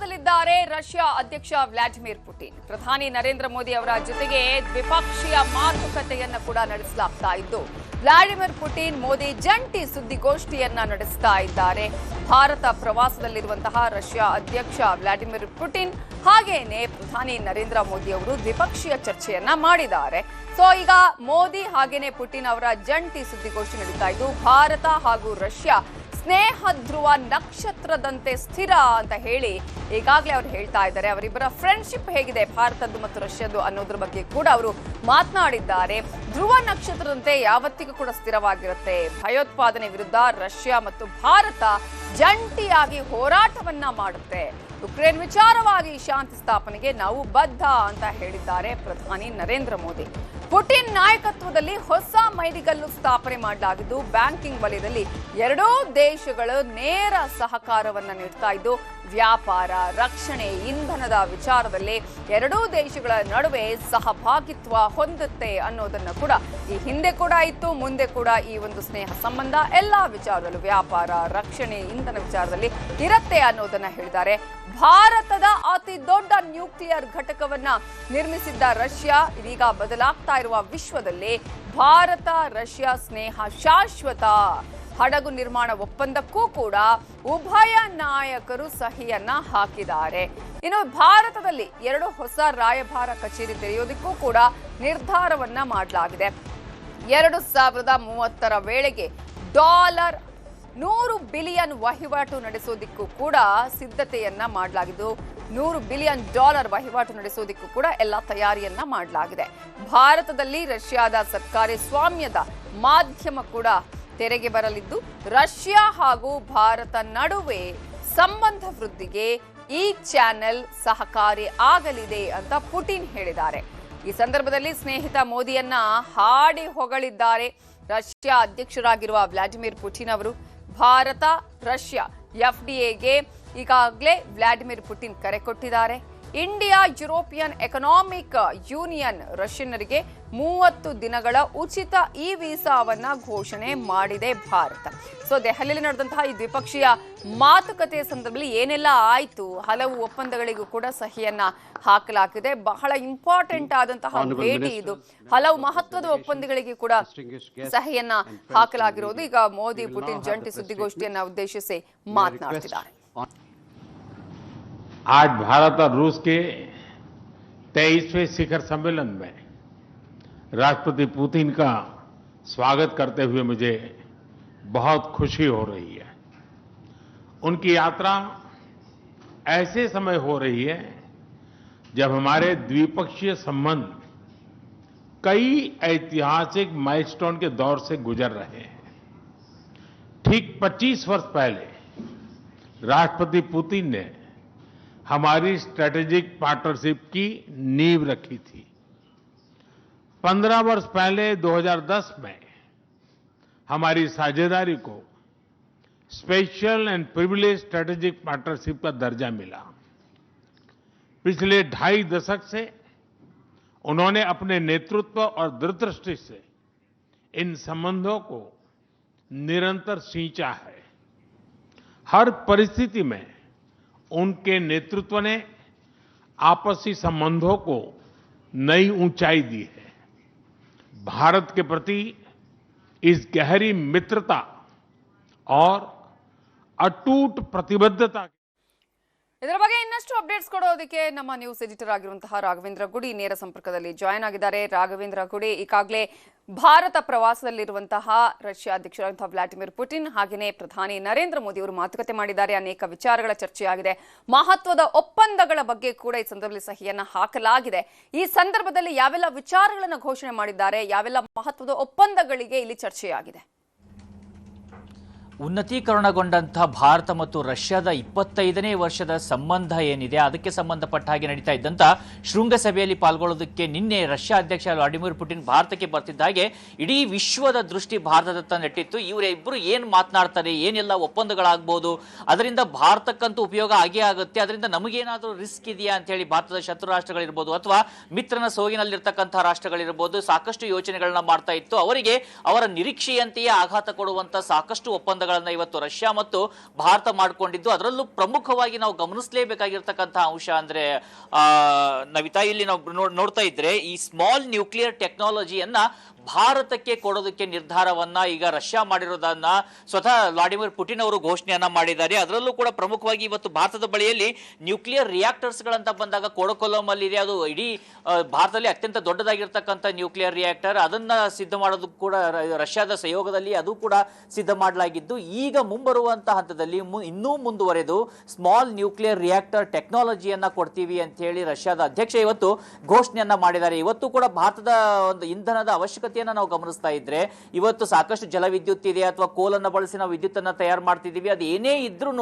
ಭಾರತದಲ್ಲಿದ್ದಾರೆ Russia ಅಧ್ಯಕ್ಷ Vladimir Putin. ಪ್ರಧಾನಿ ನರೇಂದ್ರ ಮೋದಿ ಅವರ ಜೊತೆಗೆ ದ್ವಿಪಕ್ಷೀಯ ಮಾತುಕತೆಯನ್ನ ಕೂಡ ನಡೆಸಲಾಗ್ತಾ ಇದ್ದು, ವ್ಲಾಡಿಮಿರ್ ಪುಟಿನ್ ಮೋದಿ ಜಂಟಿ ಸುದ್ದಿಗೋಷ್ಠಿಯನ್ನ ನಡೆಸ್ತಾ ಇದ್ದಾರೆ. ಭಾರತ ಪ್ರವಾಸದಲ್ಲಿರುವಂತಹ ರಷ್ಯಾ ಅಧ್ಯಕ್ಷ ವ್ಲಾಡಿಮಿರ್ ಪುಟಿನ್ ಹಾಗೇನೆ ಪ್ರಧಾನಿ ನರೇಂದ್ರ ಮೋದಿ ಅವರು ದ್ವಿಪಕ್ಷೀಯ ಚರ್ಚೆಯನ್ನ ಮಾಡಿದ್ದಾರೆ. ಸೊ ಈಗ ಮೋದಿ ಹಾಗೇನೆ ಪುಟಿನ್ ಅವರ ಜಂಟಿ ಸುದ್ದಿಗೋಷ್ಠಿ ನಡೀತಾ ಇದ್ದು, ಭಾರತ ಹಾಗೂ ರಷ್ಯಾ ಸ್ನೇಹ ಧ್ರುವ ನಕ್ಷತ್ರದಂತೆ ಸ್ಥಿರ ಅಂತ ಹೇಳಿ ಈಗಾಗಲೇ ಅವರು ಹೇಳ್ತಾ ಇದ್ದಾರೆ. ಅವರಿಬ್ಬರ ಫ್ರೆಂಡ್ಶಿಪ್ ಹೇಗಿದೆ ಭಾರತದ್ದು ಮತ್ತು ರಷ್ಯಾದ್ದು ಅನ್ನೋದ್ರ ಬಗ್ಗೆ ಕೂಡ ಅವರು ಮಾತನಾಡಿದ್ದಾರೆ. ಧ್ರುವ ನಕ್ಷತ್ರದಂತೆ ಯಾವತ್ತಿಗೂ ಕೂಡ ಸ್ಥಿರವಾಗಿರುತ್ತೆ. ಭಯೋತ್ಪಾದನೆ ವಿರುದ್ಧ ರಷ್ಯಾ ಮತ್ತು ಭಾರತ ಜಂಟಿಯಾಗಿ ಹೋರಾಟವನ್ನ ಮಾಡುತ್ತೆ. ಯುಕ್ರೇನ್ ವಿಚಾರವಾಗಿ ಶಾಂತಿ ಸ್ಥಾಪನೆಗೆ ನಾವು ಬದ್ಧ ಅಂತ ಹೇಳಿದ್ದಾರೆ ಪ್ರಧಾನಿ ನರೇಂದ್ರ ಮೋದಿ. ಪುಟಿನ್ ನಾಯಕತ್ವದಲ್ಲಿ ಹೊಸ ಮೈಲಿಗಲ್ಲು ಸ್ಥಾಪನೆ ಮಾಡಲಾಗಿದ್ದು, ಬ್ಯಾಂಕಿಂಗ್ ವಲಯದಲ್ಲಿ ಎರಡೂ ದೇಶಗಳು ನೇರ ಸಹಕಾರವನ್ನ ನೀಡ್ತಾ ಇದ್ದು, ವ್ಯಾಪಾರ, ರಕ್ಷಣೆ, ಇಂಧನದ ವಿಚಾರದಲ್ಲಿ ಎರಡೂ ದೇಶಗಳ ನಡುವೆ ಸಹಭಾಗಿತ್ವ ಹೊಂದುತ್ತೆ ಅನ್ನೋದನ್ನ ಕೂಡ ಈ ಹಿಂದೆ ಕೂಡ ಇತ್ತು, ಮುಂದೆ ಕೂಡ ಈ ಒಂದು ಸ್ನೇಹ ಸಂಬಂಧ ಎಲ್ಲಾ ವಿಚಾರದಲ್ಲೂ ವ್ಯಾಪಾರ, ರಕ್ಷಣೆ, ಇಂಧನ ವಿಚಾರದಲ್ಲಿ ಇರುತ್ತೆ ಅನ್ನೋದನ್ನ ಹೇಳಿದ್ದಾರೆ. ಭಾರತದ ಅತಿ ದೊಡ್ಡ ನ್ಯೂಕ್ಲಿಯರ್ ಘಟಕವನ್ನ ನಿರ್ಮಿಸಿದ್ದ ರಷ್ಯಾ ಇದೀಗ ಬದಲಾಗ್ತಾ ಇರುವ ವಿಶ್ವದಲ್ಲಿ ಭಾರತ ರಷ್ಯಾ ಸ್ನೇಹ ಶಾಶ್ವತ. ಹಡಗು ನಿರ್ಮಾಣ ಒಪ್ಪಂದಕ್ಕೂ ಕೂಡ ಉಭಯ ನಾಯಕರು ಸಹಿಯನ್ನ ಹಾಕಿದ್ದಾರೆ. ಇನ್ನು ಭಾರತದಲ್ಲಿ 2 ಹೊಸ ರಾಯಭಾರ ಕಚೇರಿ ತೆರೆಯೋದಕ್ಕೂ ಕೂಡ ನಿರ್ಧಾರವನ್ನ ಮಾಡಲಾಗಿದೆ. 2030 ವೇಳೆಗೆ $100 ಬಿಲಿಯನ್ ವಹಿವಾಟು ನಡೆಸೋದಿಕ್ಕೂ ಕೂಡ ಸಿದ್ಧತೆಯನ್ನ ಮಾಡಲಾಗಿದ್ದು, $100 ಬಿಲಿಯನ್ ವಹಿವಾಟು ನಡೆಸೋದಿಕ್ಕೂ ಕೂಡ ಎಲ್ಲ ತಯಾರಿಯನ್ನ ಮಾಡಲಾಗಿದೆ. ಭಾರತದಲ್ಲಿ ರಷ್ಯಾದ ಸರ್ಕಾರಿ ಸ್ವಾಮ್ಯದ ಮಾಧ್ಯಮ ಕೂಡ ತೆರೆಗೆ ಬರಲಿದ್ದು, ರಷ್ಯಾ ಹಾಗೂ ಭಾರತ ನಡುವೆ ಸಂಬಂಧ ವೃದ್ಧಿಗೆ ಈ ಚಾನೆಲ್ ಸಹಕಾರಿ ಆಗಲಿದೆ ಅಂತ ಪುಟಿನ್ ಹೇಳಿದ್ದಾರೆ. ಈ ಸಂದರ್ಭದಲ್ಲಿ ಸ್ನೇಹಿತ ಮೋದಿಯನ್ನ ಹಾಡಿ ಹೊಗಳಿದ್ದಾರೆ ರಷ್ಯಾ ಅಧ್ಯಕ್ಷರಾಗಿರುವ ವ್ಲಾಡಿಮಿರ್ ಪುಟಿನ್ ಅವರು. ಭಾರತ ರಷ್ಯಾ FDAಗೆ ಈಗಾಗಲೇ ವ್ಲಾಡಿಮಿರ್ ಪುಟಿನ್ ಕರೆ ಕೊಟ್ಟಿದ್ದಾರೆ. ಇಂಡಿಯಾ ಯುರೋಪಿಯನ್ ಎಕನಾಮಿಕ್ ಯೂನಿಯನ್ ರಷ್ಯನ್ನರಿಗೆ 30 ದಿನಗಳ ಉಚಿತ ಇ ವೀಸಾವನ್ನ ಘೋಷಣೆ ಮಾಡಿದೆ ಭಾರತ. ಸೊ ದೆಹಲಿಯಲ್ಲಿ ನಡೆದಂತಹ ಈ ದ್ವಿಪಕ್ಷೀಯ ಮಾತುಕತೆಯ ಸಂದರ್ಭದಲ್ಲಿ ಏನೆಲ್ಲ ಆಯ್ತು, ಹಲವು ಒಪ್ಪಂದಗಳಿಗೂ ಕೂಡ ಸಹಿಯನ್ನ ಹಾಕಲಾಗಿದೆ. ಬಹಳ ಇಂಪಾರ್ಟೆಂಟ್ ಆದಂತಹ ಭೇಟಿ ಇದು. ಹಲವು ಮಹತ್ವದ ಒಪ್ಪಂದಗಳಿಗೆ ಕೂಡ ಸಹಿಯನ್ನ ಹಾಕಲಾಗಿರೋದು. ಈಗ ಮೋದಿ ಪುಟಿನ್ ಜಂಟಿ ಸುದ್ದಿಗೋಷ್ಠಿಯನ್ನ ಉದ್ದೇಶಿಸಿ ಮಾತನಾಡ್ತಿದ್ದಾರೆ. आज भारत और रूस के 23वें शिखर सम्मेलन में राष्ट्रपति पुतिन का स्वागत करते हुए मुझे बहुत खुशी हो रही है. उनकी यात्रा ऐसे समय हो रही है जब हमारे द्विपक्षीय संबंध कई ऐतिहासिक माइलस्टोन के दौर से गुजर रहे हैं. ठीक 25 वर्ष पहले राष्ट्रपति पुतिन ने हमारी स्ट्रेटेजिक पार्टनरशिप की नींव रखी थी. 15 वर्ष पहले 2010 में हमारी साझेदारी को special and privilege strategic partnership का दर्जा मिला. पिछले 2.5 दशक से उन्होंने अपने नेतृत्व और दूरदृष्टि से इन संबंधों को निरंतर सींचा है. हर परिस्थिति में उनके नेतृत्व ने आपसी संबंधों को नई ऊंचाई दी है. भारत के प्रति इस गहरी मित्रता और अटूट प्रतिबद्धता ಇದರ ಬಗ್ಗೆ ಇನ್ನಷ್ಟು ಅಪ್ಡೇಟ್ಸ್ ಕೊಡೋದಕ್ಕೆ ನಮ್ಮ ನ್ಯೂಸ್ ಎಡಿಟರ್ ಆಗಿರುವಂತಹ ರಾಘವೇಂದ್ರ ಗುಡಿ ನೇರ ಸಂಪರ್ಕದಲ್ಲಿ ಜಾಯ್ನ್ ಆಗಿದ್ದಾರೆ. ರಾಘವೇಂದ್ರ ಗುಡಿ, ಈಗಾಗಲೇ ಭಾರತ ಪ್ರವಾಸದಲ್ಲಿರುವಂತಹ ರಷ್ಯಾ ಅಧ್ಯಕ್ಷರಾದಂತಹ ವ್ಲಾಡಿಮಿರ್ ಪುಟಿನ್ ಹಾಗೆಯೇ ಪ್ರಧಾನಿ ನರೇಂದ್ರ ಮೋದಿ ಅವರು ಮಾತುಕತೆ ಮಾಡಿದ್ದಾರೆ. ಅನೇಕ ವಿಚಾರಗಳ ಚರ್ಚೆಯಾಗಿದೆ. ಮಹತ್ವದ ಒಪ್ಪಂದಗಳ ಬಗ್ಗೆ ಕೂಡ ಈ ಸಂದರ್ಭದಲ್ಲಿ ಸಹಿಯನ್ನ ಹಾಕಲಾಗಿದೆ. ಈ ಸಂದರ್ಭದಲ್ಲಿ ಯಾವೆಲ್ಲ ವಿಚಾರಗಳನ್ನು ಘೋಷಣೆ ಮಾಡಿದ್ದಾರೆ, ಯಾವೆಲ್ಲ ಮಹತ್ವದ ಒಪ್ಪಂದಗಳಿಗೆ ಇಲ್ಲಿ ಚರ್ಚೆಯಾಗಿದೆ? ಉನ್ನತೀಕರಣಗೊಂಡಂತಹ ಭಾರತ ಮತ್ತು ರಷ್ಯಾದ 25ನೇ ವರ್ಷದ ಸಂಬಂಧ ಏನಿದೆ ಅದಕ್ಕೆ ಸಂಬಂಧಪಟ್ಟ ಹಾಗೆ ನಡೀತಾ ಇದ್ದಂಥ ಶೃಂಗಸಭೆಯಲ್ಲಿ ಪಾಲ್ಗೊಳ್ಳೋದಕ್ಕೆ ನಿನ್ನೆ ರಷ್ಯಾ ಅಧ್ಯಕ್ಷ ವ್ಲಾಡಿಮಿರ್ ಪುಟಿನ್ ಭಾರತಕ್ಕೆ ಬರ್ತಿದ್ದ ಹಾಗೆ ಇಡೀ ವಿಶ್ವದ ದೃಷ್ಟಿ ಭಾರತದತ್ತ ನೆಟ್ಟಿತ್ತು. ಇವರಿಬ್ಬರು ಏನು ಮಾತನಾಡ್ತಾರೆ, ಏನೆಲ್ಲ ಒಪ್ಪಂದಗಳಾಗಬಹುದು, ಅದರಿಂದ ಭಾರತಕ್ಕಂತೂ ಉಪಯೋಗ ಆಗೇ ಆಗುತ್ತೆ, ಅದರಿಂದ ನಮಗೇನಾದರೂ ರಿಸ್ಕ್ ಇದೆಯಾ ಅಂತ ಹೇಳಿ ಭಾರತದ ಶತ್ರು ರಾಷ್ಟ್ರಗಳಿರ್ಬೋದು ಅಥವಾ ಮಿತ್ರನ ಸೋಗಿನಲ್ಲಿರ್ತಕ್ಕಂಥ ರಾಷ್ಟ್ರಗಳಿರ್ಬೋದು ಸಾಕಷ್ಟು ಯೋಚನೆಗಳನ್ನ ಮಾಡ್ತಾ ಇತ್ತು. ಅವರಿಗೆ ಅವರ ನಿರೀಕ್ಷೆಯಂತೆಯೇ ಆಘಾತ ಕೊಡುವಂತ ಸಾಕಷ್ಟು ಒಪ್ಪಂದ ಒಪ್ಪಂದಗಳನ್ನ ಇವತ್ತು ರಷ್ಯಾ ಮತ್ತು ಭಾರತ ಮಾಡಿಕೊಂಡಿದ್ದು. ಅದರಲ್ಲೂ ಪ್ರಮುಖವಾಗಿ ನಾವು ಗಮನಿಸಲೇಬೇಕಾಗಿರ್ತಕ್ಕಂಥ ಅಂಶ ಅಂದ್ರೆ ನವಿತಾ, ಇಲ್ಲಿ ನಾವು ನೋಡ್ತಾ ಇದ್ರೆ ಈ ಸ್ಮಾಲ್ ನ್ಯೂಕ್ಲಿಯರ್ ಟೆಕ್ನಾಲಜಿಯನ್ನ ಭಾರತಕ್ಕೆ ಕೊಡೋದಕ್ಕೆ ನಿರ್ಧಾರವನ್ನ ಈಗ ರಷ್ಯಾ ಮಾಡಿರೋದನ್ನ ಸ್ವತಃ ವ್ಲಾಡಿಮಿರ್ ಪುಟಿನ್ ಅವರು ಘೋಷಣೆಯನ್ನ ಮಾಡಿದ್ದಾರೆ. ಅದರಲ್ಲೂ ಕೂಡ ಪ್ರಮುಖವಾಗಿ ಇವತ್ತು ಭಾರತದ ಬಳಿಯಲ್ಲಿ ನ್ಯೂಕ್ಲಿಯರ್ ರಿಯಾಕ್ಟರ್ಸ್ ಗಳಂತ ಬಂದಾಗ ಕೊಡಕೊಲಂ ಅಲ್ಲಿ ಇದೆ. ಅದು ಇಡೀ ಭಾರತದಲ್ಲಿ ಅತ್ಯಂತ ದೊಡ್ಡದಾಗಿರ್ತಕ್ಕಂಥ ನ್ಯೂಕ್ಲಿಯರ್ ರಿಯಾಕ್ಟರ್. ಅದನ್ನ ಸಿದ್ಧ ಮಾಡೋದು ಕೂಡ ರಷ್ಯಾದ ಸಹಯೋಗದಲ್ಲಿ ಅದು ಕೂಡ ಸಿದ್ಧ ಮಾಡಲಾಗಿದ್ದು, ಈಗ ಮುಂಬರುವಂತಹ ಹಂತದಲ್ಲಿ ಇನ್ನೂ ಮುಂದುವರೆದು ಸ್ಮಾಲ್ ನ್ಯೂಕ್ಲಿಯರ್ ರಿಯಾಕ್ಟರ್ ಟೆಕ್ನಾಲಜಿಯನ್ನ ಕೊಡ್ತೀವಿ ಅಂತ ಹೇಳಿ ರಷ್ಯಾದ ಅಧ್ಯಕ್ಷ ಇವತ್ತು ಘೋಷಣೆಯನ್ನ ಮಾಡಿದ್ದಾರೆ. ಇವತ್ತು ಕೂಡ ಭಾರತದ ಒಂದು ಇಂಧನದ ಅವಶ್ಯಕತೆ ನಾವು ಗಮನಿಸ್ತಾ ಇದ್ರೆ ಇವತ್ತು ಸಾಕಷ್ಟು ಜಲವಿದ್ಯುತ್ ಇದೆ ಅಥವಾ ಕೋಲನ್ನು ಬಳಸಿ ನಾವು ವಿದ್ಯುತ್ ಅನ್ನ ತಯಾರು ಮಾಡ್ತಿದ್ದೀವಿ. ಅದು ಏನೇ ಇದ್ರೂ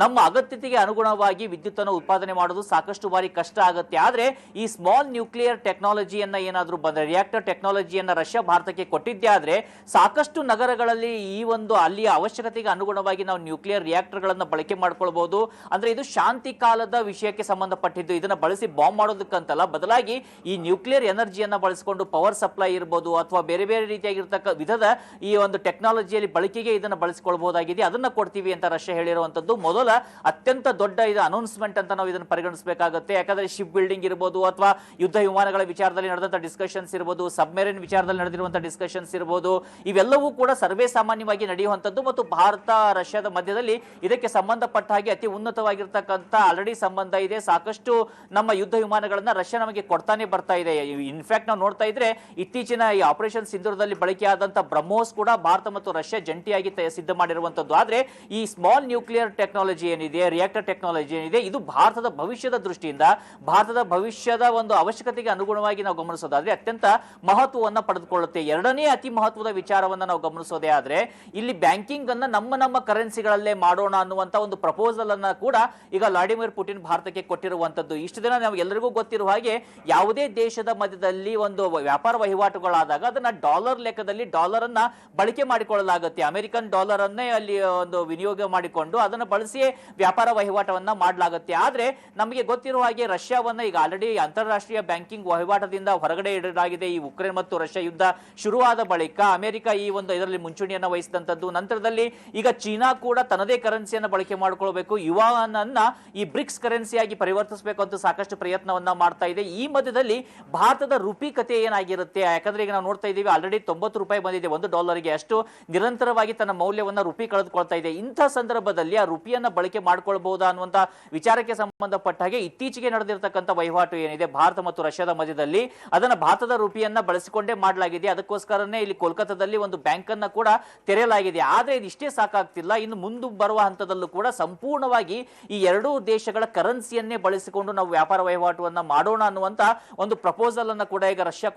ನಮ್ಮ ಅಗತ್ಯತೆಗೆ ಅನುಗುಣವಾಗಿ ವಿದ್ಯುತ್ ಅನ್ನು ಉತ್ಪಾದನೆ ಮಾಡೋದು ಸಾಕಷ್ಟು ಬಾರಿ ಕಷ್ಟ ಆಗುತ್ತೆ. ಆದ್ರೆ ಈ ಸ್ಮಾಲ್ ನ್ಯೂಕ್ಲಿಯರ್ ಟೆಕ್ನಾಲಜಿಯನ್ನ ಏನಾದ್ರೂ ಬಂದ್ರೆ, ರಿಯಾಕ್ಟರ್ ಟೆಕ್ನಾಲಜಿಯನ್ನ ರಷ್ಯಾ ಭಾರತಕ್ಕೆ ಕೊಟ್ಟಿದ್ದೇ ಆದ್ರೆ ಸಾಕಷ್ಟು ನಗರಗಳಲ್ಲಿ ಈ ಒಂದು ಅಲ್ಲಿಯ ಅವಶ್ಯಕತೆಗೆ ಅನುಗುಣವಾಗಿ ನಾವು ನ್ಯೂಕ್ಲಿಯರ್ ರಿಯಾಕ್ಟರ್ ಗಳನ್ನ ಬಳಕೆ ಮಾಡ್ಕೊಳ್ಬಹುದು. ಅಂದ್ರೆ ಇದು ಶಾಂತಿ ಕಾಲದ ವಿಷಯಕ್ಕೆ ಸಂಬಂಧಪಟ್ಟಿದ್ದು. ಇದನ್ನ ಬಳಸಿ ಬಾಂಬ್ ಮಾಡೋದಕ್ಕಂತಲ್ಲ, ಬದಲಾಗಿ ಈ ನ್ಯೂಕ್ಲಿಯರ್ ಎನರ್ಜಿಯನ್ನ ಬಳಸಿಕೊಂಡು ಪವರ್ ಸಪ್ಲೈ ಇರಬಹುದು ಅಥವಾ ಬೇರೆ ಬೇರೆ ರೀತಿಯಾಗಿರ್ತಕ್ಕ ವಿಧದ ಈ ಒಂದು ಟೆಕ್ನಾಲಜಿಯಲ್ಲಿ ಬಳಕೆಗೆ ಇದನ್ನು ಬಳಸಿಕೊಳ್ಳಬಹುದಾಗಿದೆ. ಅದನ್ನ ಕೊಡ್ತೀವಿ ಅಂತ ರಷ್ಯಾ ಹೇಳಿರುವಂತದ್ದು ಮೊದಲ ಅತ್ಯಂತ ದೊಡ್ಡ ಇದು ಅನೌನ್ಸ್ಮೆಂಟ್ ಅಂತ ನಾವು ಇದನ್ನು ಪರಿಗಣಿಸಬೇಕಾಗುತ್ತೆ. ಯಾಕಂದ್ರೆ ಶಿಪ್ ಬಿಲ್ಡಿಂಗ್ ಇರಬಹುದು ಅಥವಾ ಯುದ್ಧ ವಿಮಾನಗಳ ವಿಚಾರದಲ್ಲಿ ನಡೆದಂತ ಡಿಸ್ಕಷನ್ಸ್ ಇರಬಹುದು, ಸಬ್ಮೆರಿನ್ ವಿಚಾರದಲ್ಲಿ ನಡೆದಿರುವಂತಹ ಡಿಸ್ಕಷನ್ಸ್ ಇರಬಹುದು, ಇವೆಲ್ಲವೂ ಕೂಡ ಸರ್ವೇ ಸಾಮಾನ್ಯವಾಗಿ ನಡೆಯುವಂತದ್ದು. ಮತ್ತು ಭಾರತ ರಷ್ಯಾದ ಮಧ್ಯದಲ್ಲಿ ಇದಕ್ಕೆ ಸಂಬಂಧಪಟ್ಟ ಹಾಗೆ ಅತಿ ಉನ್ನತವಾಗಿರ್ತಕ್ಕಂಥ ಆಲ್ರೆಡಿ ಸಂಬಂಧ ಇದೆ. ಸಾಕಷ್ಟು ನಮ್ಮ ಯುದ್ಧ ವಿಮಾನಗಳನ್ನ ರಷ್ಯಾ ನಮಗೆ ಕೊಡ್ತಾನೆ ಬರ್ತಾ ಇದೆ. ಇನ್ಫ್ಯಾಕ್ಟ್ ನಾವು ನೋಡ್ತಾ ಇದ್ರೆ ಇತ್ತೀಚಿನ ಈ ಆಪರೇಷನ್ ಸಿಂಧೂರದಲ್ಲಿ ಬಳಕೆಯಾದಂತ ಬ್ರಹ್ಮೋಸ್ ಕೂಡ ಭಾರತ ಮತ್ತು ರಷ್ಯಾ ಜಂಟಿಯಾಗಿ ಸಿದ್ಧ ಮಾಡಿರುವಂತದ್ದು. ಆದ್ರೆ ಈ ಸ್ಮಾಲ್ ನ್ಯೂಕ್ಲಿಯರ್ ಟೆಕ್ನಾಲಜಿ ಏನಿದೆ, ರಿಯಾಕ್ಟರ್ ಟೆಕ್ನಾಲಜಿ ಏನಿದೆ, ಇದು ಭಾರತದ ಭವಿಷ್ಯದ ದೃಷ್ಟಿಯಿಂದ ಭಾರತದ ಭವಿಷ್ಯದ ಒಂದು ಅವಶ್ಯಕತೆಗೆ ಅನುಗುಣವಾಗಿ ನಾವು ಗಮನಿಸೋದಾದ್ರೆ ಅತ್ಯಂತ ಮಹತ್ವವನ್ನ ಪಡೆದುಕೊಳ್ಳುತ್ತೆ. ಎರಡನೇ ಅತಿ ಮಹತ್ವದ ವಿಚಾರವನ್ನ ನಾವು ಗಮನಿಸೋದೇ ಆದ್ರೆ ಇಲ್ಲಿ ಬ್ಯಾಂಕಿಂಗ್ ಅನ್ನ ನಮ್ಮ ಕರೆನ್ಸಿಗಳಲ್ಲೇ ಮಾಡೋಣ ಅನ್ನುವಂತ ಒಂದು ಪ್ರಪೋಸಲ್ ಅನ್ನ ಕೂಡ ಈಗ ವ್ಲಾಡಿಮಿರ್ ಪುಟಿನ್ ಭಾರತಕ್ಕೆ ಕೊಟ್ಟಿರುವಂತದ್ದು. ಇಷ್ಟು ದಿನ ನಾವು ಎಲ್ಲರಿಗೂ ಗೊತ್ತಿರುವ ಹಾಗೆ ಯಾವುದೇ ದೇಶದ ಮಧ್ಯದಲ್ಲಿ ಒಂದು ವ್ಯಾಪಾರ ವಹಿವಾಟುಗಳಾದಾಗ ಅದನ್ನ ಡಾಲರ್ ಲೆಕ್ಕದಲ್ಲಿ ಡಾಲರ್ ಅನ್ನ ಬಳಕೆ ಮಾಡಿಕೊಳ್ಳಲಾಗುತ್ತೆ. ಅಮೆರಿಕನ್ ಡಾಲರ್ ಅನ್ನೇ ಅಲ್ಲಿ ಒಂದು ವಿನಿಯೋಗ ಮಾಡಿಕೊಂಡು ಅದನ್ನು ಬಳಸಿಯೇ ವ್ಯಾಪಾರ ವಹಿವಾಟವನ್ನ ಮಾಡಲಾಗುತ್ತೆ. ಆದ್ರೆ ನಮಗೆ ಗೊತ್ತಿರುವ ಹಾಗೆ ರಷ್ಯಾವನ್ನ ಈಗ ಆಲ್ರೆಡಿ ಅಂತಾರಾಷ್ಟ್ರೀಯ ಬ್ಯಾಂಕಿಂಗ್ ವಹಿವಾಟದಿಂದ ಹೊರಗಡೆ ಇಡಲಾಗಿದೆ. ಈ ಉಕ್ರೇನ್ ಮತ್ತು ರಷ್ಯಾ ಯುದ್ಧ ಶುರುವಾದ ಬಳಿಕ ಅಮೆರಿಕ ಈ ಒಂದು ಇದರಲ್ಲಿ ಮುಂಚೂಣಿಯನ್ನ ವಹಿಸಿದಂತದ್ದು. ನಂತರದಲ್ಲಿ ಈಗ ಚೀನಾ ಕೂಡ ತನ್ನದೇ ಕರೆನ್ಸಿಯನ್ನ ಬಳಕೆ ಮಾಡಿಕೊಳ್ಬೇಕು, ಯುವಾನ್ ಅನ್ನ ಈ ಬ್ರಿಕ್ಸ್ ಕರೆನ್ಸಿಯಾಗಿ ಪರಿವರ್ತಿಸಬೇಕು ಅಂತ ಸಾಕಷ್ಟು ಪ್ರಯತ್ನವನ್ನ ಮಾಡ್ತಾ ಇದೆ. ಈ ಮಧ್ಯದಲ್ಲಿ ಭಾರತದ ರುಪಿ ಕಥೆ ಏನಾಗಿರುತ್ತೆ? ಯಾಕಂದ್ರೆ ಈಗ ನಾವು ನೋಡ್ತಾ ಇದ್ದೀವಿ ಆಲ್ರೆಡಿ 90 ರೂಪಾಯಿ ಬಂದಿದೆ $1. ಅಷ್ಟು ನಿರಂತರವಾಗಿ ತನ್ನ ಮೌಲ್ಯವನ್ನ ರುಪಿ ಕಳೆದುಕೊಳ್ತಾ ಇದೆ. ಇಂಥ ಸಂದರ್ಭದಲ್ಲಿ ಆ ರುಪಿಯನ್ನ ಬಳಕೆ ಮಾಡ್ಕೊಳ್ಬಹುದಾ ಅನ್ನುವಂತ ವಿಚಾರಕ್ಕೆ ಸಂಬಂಧಪಟ್ಟ ಹಾಗೆ ಇತ್ತೀಚೆಗೆ ನಡೆದಿರ್ತಕ್ಕಂಥ ವಹಿವಾಟು ಏನಿದೆ ಭಾರತ ಮತ್ತು ರಷ್ಯಾದ ಮಧ್ಯದಲ್ಲಿ ಅದನ್ನ ಭಾರತದ ರುಪಿಯನ್ನ ಬಳಸಿಕೊಂಡೇ ಮಾಡಲಾಗಿದೆ. ಅದಕ್ಕೋಸ್ಕರನೇ ಇಲ್ಲಿ ಕೋಲ್ಕತ್ತಾದಲ್ಲಿ ಒಂದು ಬ್ಯಾಂಕ್ ಅನ್ನ ಕೂಡ ತೆರೆಯಲಾಗಿದೆ. ಆದ್ರೆ ಇದಿಷ್ಟೇ ಸಾಕಾಗ್ತಿಲ್ಲ. ಇನ್ನು ಮುಂದೆ ಬರುವ ಹಂತದಲ್ಲೂ ಕೂಡ ಸಂಪೂರ್ಣವಾಗಿ ಈ ಎರಡೂ ದೇಶಗಳ ಕರೆನ್ಸಿಯನ್ನೇ ಬಳಸಿಕೊಂಡು ನಾವು ವ್ಯಾಪಾರ ವಹಿವಾಟುವನ್ನ ಮಾಡೋಣ ಅನ್ನುವಂತ ಒಂದು ಪ್ರಪೋಸಲ್ ಅನ್ನ ಕೂಡ ಈಗ ರಷ್ಯಾ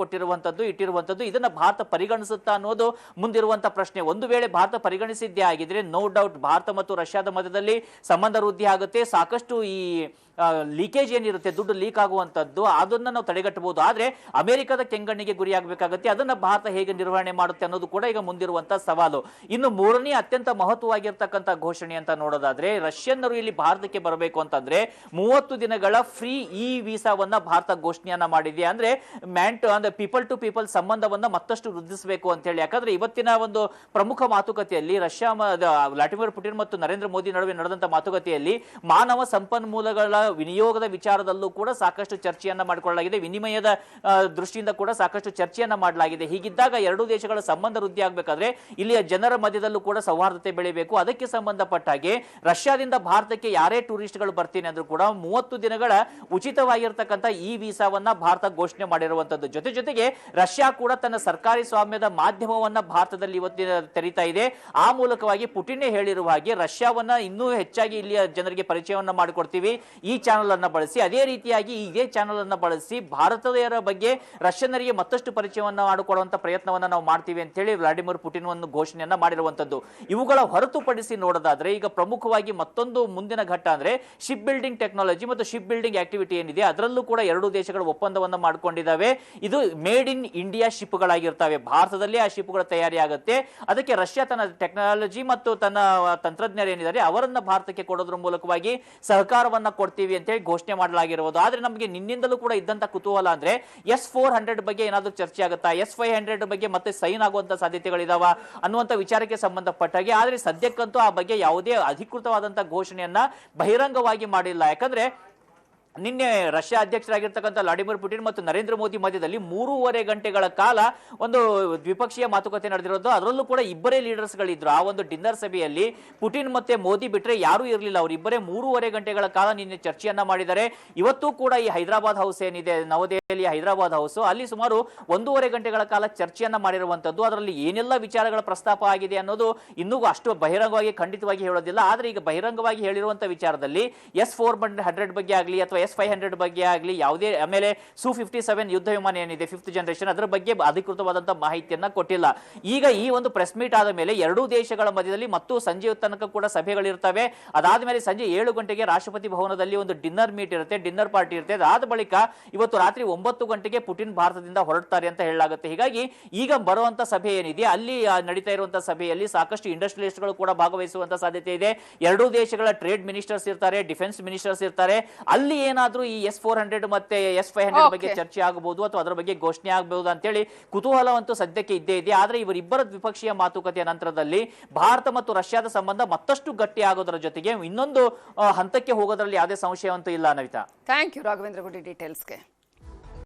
ಇಟ್ಟಿರುವಂತದ್ದು. ಇದನ್ನ ಭಾರತ ಪರಿಗಣಿಸುತ್ತಾ ಅನ್ನೋದು ಮುಂದಿರುವಂತಹ ಪ್ರಶ್ನೆ. ಒಂದು ವೇಳೆ ಭಾರತ ಪರಿಗಣಿಸಿದ್ದೇ ಆಗಿದ್ರೆ ನೋ ಡೌಟ್ ಭಾರತ ಮತ್ತು ರಷ್ಯಾದ ಮಧ್ಯದಲ್ಲಿ ಸಂಬಂಧ ವೃದ್ಧಿ ಆಗುತ್ತೆ. ಸಾಕಷ್ಟು ಈ ಲೀಕೇಜ್ ಏನಿರುತ್ತೆ, ದುಡ್ಡು ಲೀಕ್ ಆಗುವಂತದ್ದು, ಅದನ್ನ ನಾವು ತಡೆಗಟ್ಟಬಹುದು. ಆದ್ರೆ ಅಮೆರಿಕದ ಕೆಂಗಣ್ಣಿಗೆ ಗುರಿಯಾಗಬೇಕಾಗುತ್ತೆ. ಅದನ್ನ ಭಾರತ ಹೇಗೆ ನಿರ್ವಹಣೆ ಮಾಡುತ್ತೆ ಅನ್ನೋದು ಕೂಡ ಈಗ ಮುಂದಿರುವಂತಹ ಸವಾಲು. ಇನ್ನು ಮೂರನೇ ಅತ್ಯಂತ ಮಹತ್ವವಾಗಿರ್ತಕ್ಕಂಥ ಘೋಷಣೆ ಅಂತ ನೋಡೋದಾದ್ರೆ ರಷ್ಯನ್ನರು ಇಲ್ಲಿ ಭಾರತಕ್ಕೆ ಬರಬೇಕು ಅಂತಂದ್ರೆ 30 ದಿನಗಳ ಫ್ರೀ ಇ ವೀಸಾವನ್ನ ಭಾರತ ಘೋಷಣೆಯನ್ನ ಮಾಡಿದೆ. ಅಂದ್ರೆ ಪೀಪಲ್ ಟು ಪೀಪಲ್ ಸಂಬಂಧವನ್ನ ಮತ್ತಷ್ಟು ವೃದ್ಧಿಸಬೇಕು ಅಂತ ಹೇಳಿ. ಯಾಕಂದ್ರೆ ಇವತ್ತಿನ ಒಂದು ಪ್ರಮುಖ ಮಾತುಕತೆಯಲ್ಲಿ ರಷ್ಯಾ ವ್ಲಾಡಿಮಿರ್ ಪುಟಿನ್ ಮತ್ತು ನರೇಂದ್ರ ಮೋದಿ ನಡುವೆ ನಡೆದಂತ ಮಾತುಕತೆಯಲ್ಲಿ ಮಾನವ ಸಂಪನ್ಮೂಲಗಳ ವಿನಿಯೋಗದ ವಿಚಾರದಲ್ಲೂ ಕೂಡ ಸಾಕಷ್ಟು ಚರ್ಚೆಯನ್ನ ಮಾಡಿಕೊಳ್ಳಲಾಗಿದೆ. ವಿನಿಮಯದ ದೃಷ್ಟಿಯಿಂದ ಕೂಡ ಸಾಕಷ್ಟು ಚರ್ಚೆಯನ್ನ ಮಾಡಲಾಗಿದೆ. ಹೀಗಿದ್ದಾಗ ಎರಡೂ ದೇಶಗಳ ಸಂಬಂಧ ವೃದ್ಧಿ ಆಗಬೇಕಾದ್ರೆ ಇಲ್ಲಿಯ ಜನರ ಮಧ್ಯದಲ್ಲೂ ಕೂಡ ಸೌಹಾರ್ದತೆ ಬೆಳೆಯಬೇಕು. ಅದಕ್ಕೆ ಸಂಬಂಧಪಟ್ಟ ಹಾಗೆ ರಷ್ಯಾದಿಂದ ಭಾರತಕ್ಕೆ ಯಾರೇ ಟೂರಿಸ್ಟ್ಗಳು ಬರ್ತೀನಿ ಅಂದ್ರೂ ಕೂಡ 30 ದಿನಗಳ ಉಚಿತವಾಗಿರ್ತಕ್ಕಂಥ ಈ ವೀಸಾವನ್ನ ಭಾರತ ಘೋಷಣೆ ಮಾಡಿರುವಂತದ್ದು. ಜೊತೆಗೆ ರಷ್ಯಾ ಕೂಡ ತನ್ನ ಸರ್ಕಾರಿ ಸ್ವಾಮ್ಯದ ಮಾಧ್ಯಮವನ್ನ ಭಾರತದಲ್ಲಿ ಇವತ್ತಿನ ತೆರೀತಾ ಇದೆ. ಆ ಮೂಲಕವಾಗಿ ಪುಟಿನೇ ಹೇಳಿರುವ ಹಾಗೆ ರಷ್ಯಾವನ್ನ ಇನ್ನೂ ಹೆಚ್ಚಾಗಿ ಇಲ್ಲಿಯ ಜನರಿಗೆ ಪರಿಚಯವನ್ನ ಮಾಡಿಕೊಡ್ತೀವಿ ಈ ಚಾನೆಲ್ ಅನ್ನ ಬಳಸಿ. ಅದೇ ರೀತಿಯಾಗಿ ಇದೇ ಚಾನೆಲ್ ಅನ್ನ ಬಳಸಿ ಭಾರತೀಯರ ಬಗ್ಗೆ ರಷ್ಯನ್ನರಿಗೆ ಮತ್ತಷ್ಟು ಪರಿಚಯವನ್ನ ಮಾಡಿಕೊಡುವಂತ ಪ್ರಯತ್ನವನ್ನ ನಾವು ಮಾಡ್ತೀವಿ ಅಂತ ಹೇಳಿ ವ್ಲಾಡಿಮಿರ್ ಪುಟಿನ್ ಒಂದು ಘೋಷಣೆಯನ್ನ ಮಾಡಿರುವಂತದ್ದು. ಇವುಗಳ ಹೊರತುಪಡಿಸಿ ನೋಡೋದಾದ್ರೆ ಈಗ ಪ್ರಮುಖವಾಗಿ ಮತ್ತೊಂದು ಮುಂದಿನ ಘಟ್ಟ ಅಂದ್ರೆ ಶಿಪ್ ಬಿಲ್ಡಿಂಗ್ ಟೆಕ್ನಾಲಜಿ ಮತ್ತು ಶಿಪ್ ಬಿಲ್ಡಿಂಗ್ ಆಕ್ಟಿವಿಟಿ ಏನಿದೆ ಅದರಲ್ಲೂ ಕೂಡ ಎರಡೂ ದೇಶಗಳು ಒಪ್ಪಂದವನ್ನ ಮಾಡಿಕೊಂಡಿದ್ದಾವೆ. ಇದು ಮೇಡ್ ಇನ್ ಇಂಡಿಯಾ ಶಿಪ್ ಗಳಾಗಿರ್ತವೆ. ಭಾರತದಲ್ಲಿ ಆ ಶಿಪ್ ಗಳ ತಯಾರಿ ಆಗುತ್ತೆ. ಅದಕ್ಕೆ ರಷ್ಯಾ ತನ್ನ ಟೆಕ್ನಾಲಜಿ ಮತ್ತು ತನ್ನ ತಂತ್ರಜ್ಞರು ಏನಿದ್ದಾರೆ ಅವರನ್ನ ಭಾರತಕ್ಕೆ ಕೊಡೋದ್ರ ಮೂಲಕವಾಗಿ ಸಹಕಾರವನ್ನ ಕೊಡ್ತೀವಿ ಮಾಡ್ತೀವಿ ಅಂತ ಹೇಳಿ ಘೋಷಣೆ ಮಾಡಲಾಗಿರುವುದು. ಆದ್ರೆ ನಮಗೆ ನಿನ್ನಿಂದಲೂ ಕೂಡ ಇದ್ದಂತ ಕುತೂಹಲ ಅಂದ್ರೆ S-400 ಬಗ್ಗೆ ಏನಾದರೂ ಚರ್ಚೆ ಆಗುತ್ತಾ, S-500 ಬಗ್ಗೆ ಮತ್ತೆ ಸೈನ್ ಆಗುವಂತ ಸಾಧ್ಯತೆಗಳಿದಾವ ಅನ್ನುವಂತ ವಿಚಾರಕ್ಕೆ ಸಂಬಂಧಪಟ್ಟಾಗೆ. ಆದ್ರೆ ಸದ್ಯಕ್ಕಂತೂ ಆ ಬಗ್ಗೆ ಯಾವುದೇ ಅಧಿಕೃತವಾದಂತಹ ಘೋಷಣೆಯನ್ನ ಬಹಿರಂಗವಾಗಿ ಮಾಡಿಲ್ಲ. ಯಾಕಂದ್ರೆ ನಿನ್ನೆ ರಷ್ಯಾ ಅಧ್ಯಕ್ಷರಾಗಿರ್ತಕ್ಕಂಥ ವ್ಲಾಡಿಮಿರ್ ಪುಟಿನ್ ಮತ್ತು ನರೇಂದ್ರ ಮೋದಿ ಮಧ್ಯದಲ್ಲಿ 3.5 ಗಂಟೆಗಳ ಕಾಲ ಒಂದು ದ್ವಿಪಕ್ಷೀಯ ಮಾತುಕತೆ ನಡೆದಿರೋದು. ಅದರಲ್ಲೂ ಕೂಡ ಇಬ್ಬರೇ ಲೀಡರ್ಸ್ ಗಳಿದ್ರು ಆ ಒಂದು ಡಿನ್ನರ್ ಸಭೆಯಲ್ಲಿ. ಪುಟಿನ್ ಮತ್ತೆ ಮೋದಿ ಬಿಟ್ರೆ ಯಾರೂ ಇರಲಿಲ್ಲ. ಅವರಿಬ್ಬರೇ 3.5 ಗಂಟೆಗಳ ಕಾಲ ನಿನ್ನೆ ಚರ್ಚೆಯನ್ನ ಮಾಡಿದ್ದಾರೆ. ಇವತ್ತು ಕೂಡ ಈ ಹೈದರಾಬಾದ್ ಹೌಸ್ ಏನಿದೆ, ನವದೆಹಲಿಯ ಹೈದರಾಬಾದ್ ಹೌಸ್, ಅಲ್ಲಿ ಸುಮಾರು 1.5 ಗಂಟೆಗಳ ಕಾಲ ಚರ್ಚೆಯನ್ನ ಮಾಡಿರುವಂತದ್ದು. ಅದರಲ್ಲಿ ಏನೆಲ್ಲ ವಿಚಾರಗಳ ಪ್ರಸ್ತಾಪ ಆಗಿದೆ ಅನ್ನೋದು ಇನ್ನೂ ಅಷ್ಟು ಬಹಿರಂಗವಾಗಿ ಖಂಡಿತವಾಗಿ ಹೇಳೋದಿಲ್ಲ. ಆದ್ರೆ ಈಗ ಬಹಿರಂಗವಾಗಿ ಹೇಳಿರುವಂತ ವಿಚಾರದಲ್ಲಿ S-400 ಬಗ್ಗೆ ಆಗಲಿ ಅಥವಾ S-500 ಬಗ್ಗೆ ಆಗಲಿ ಯಾವುದೇ, ಆಮೇಲೆ Su-57 ಯುದ್ಧ ವಿಮಾನ ಏನಿದೆ 5th ಜನರೇಷನ್, ಅದರ ಬಗ್ಗೆ ಅಧಿಕೃತವಾದಂತಹ ಮಾಹಿತಿಯನ್ನ ಕೊಟ್ಟಿಲ್ಲ. ಈಗ ಈ ಒಂದು ಪ್ರೆಸ್ ಮೀಟ್ ಆದ ಮೇಲೆ ಎರಡೂ ದೇಶಗಳ ಮಧ್ಯದಲ್ಲಿ ಮತ್ತು ಸಂಜೆ ತನಕ ಕೂಡ ಸಭೆಗಳಿರ್ತವೆ. ಅದಾದ್ಮೇಲೆ ಸಂಜೆ 7 ಗಂಟೆಗೆ ರಾಷ್ಟ್ರಪತಿ ಭವನದಲ್ಲಿ ಒಂದು ಡಿನ್ನರ್ ಮೀಟ್ ಇರುತ್ತೆ, ಡಿನ್ನರ್ ಪಾರ್ಟಿ ಇರುತ್ತೆ. ಅದಾದ ಬಳಿಕ ಇವತ್ತು ರಾತ್ರಿ 9 ಗಂಟೆಗೆ ಪುಟಿನ್ ಭಾರತದಿಂದ ಹೊರಡ್ತಾರೆ ಅಂತ ಹೇಳಲಾಗುತ್ತೆ. ಹೀಗಾಗಿ ಈಗ ಬರುವಂತ ಸಭೆ ಏನಿದೆ, ಅಲ್ಲಿ ನಡೀತಾ ಇರುವಂತಹ ಸಭೆಯಲ್ಲಿ ಸಾಕಷ್ಟು ಇಂಡಸ್ಟ್ರಿಯಲಿಸ್ಟ್ಗಳು ಕೂಡ ಭಾಗವಹಿಸುವಂತ ಸಾಧ್ಯತೆ ಇದೆ. ಎರಡೂ ದೇಶಗಳ ಟ್ರೇಡ್ ಮಿನಿಸ್ಟರ್ಸ್ ಇರ್ತಾರೆ, ಡಿಫೆನ್ಸ್ ಮಿನಿಸ್ಟರ್ಸ್ ಇರ್ತಾರೆ. ಅಲ್ಲಿ ಏನಾದ್ರೂ ಈ S-400 ಮತ್ತೆ S-500 ಬಗ್ಗೆ ಚರ್ಚೆ ಆಗಬಹುದು ಅಥವಾ ಅದರ ಬಗ್ಗೆ ಘೋಷಣೆ ಆಗಬಹುದು ಅಂತೇಳಿ ಕುತೂಹಲವಂತೂ ಸದ್ಯಕ್ಕೆ ಇದ್ದೇ ಇದೆ. ಆದ್ರೆ ಇವರಿಬ್ಬರ ದ್ವಿಪಕ್ಷೀಯ ಮಾತುಕತೆಯ ನಂತರದಲ್ಲಿ ಭಾರತ ಮತ್ತು ರಷ್ಯಾದ ಸಂಬಂಧ ಮತ್ತಷ್ಟು ಗಟ್ಟಿ ಆಗೋದರ ಜೊತೆಗೆ ಇನ್ನೊಂದು ಹಂತಕ್ಕೆ ಹೋಗೋದ್ರಲ್ಲಿ ಯಾವುದೇ ಸಂಶಯವಂತೂ ಇಲ್ಲ. ನವಿತಾ, ಥ್ಯಾಂಕ್ ಯು ರಾಘವೇಂದ್ರ ಗುಡಿ ಡೀಟೇಲ್ಸ್ಗೆ.